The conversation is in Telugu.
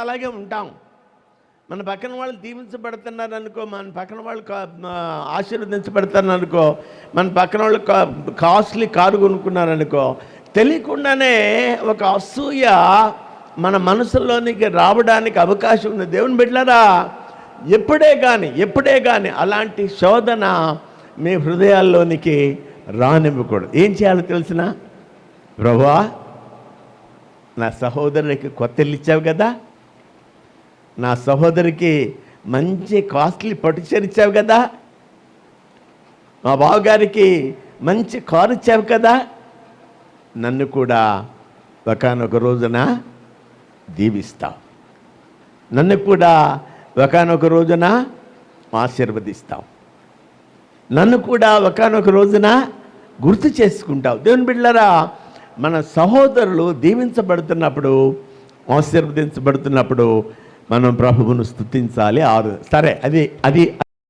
అలాగే ఉంటాం. మన పక్కన వాళ్ళు దీవించబడుతున్నారు అనుకో, మన పక్కన వాళ్ళు ఆశీర్వదించబడతారు అనుకో, మన పక్కన వాళ్ళు కాస్ట్లీ కారు కొనుక్కున్నారనుకో, తెలియకుండానే ఒక అసూయ మన మనసులోనికి రావడానికి అవకాశం ఉంది. దేవుని బిడ్డలారా, ఎప్పుడే కానీ అలాంటి శోధన మీ హృదయాల్లోనికి రానివ్వకూడదు. ఏం చేయాలో తెలిసిన? ప్రభువా, నా సహోదరునికి కొత్త ఇల్లు ఇచ్చావు కదా, నా సహోదరికి మంచి కాస్ట్లీ పట్టుచీర ఇచ్చావు కదా, మా బావగారికి మంచి కారు ఇచ్చావు కదా, నన్ను కూడా ఒకానొక రోజున దీవిస్తావు, నన్ను కూడా ఒకానొక రోజున ఆశీర్వదిస్తావు, నన్ను కూడా ఒకానొక రోజున గుర్తు చేసుకుంటావు. దేవుని బిడ్డలారా, మన సహోదరులు దీవించబడుతున్నప్పుడు, ఆశీర్వదించబడుతున్నప్పుడు మనం ప్రభువును స్తుతించాలి. సరే, అది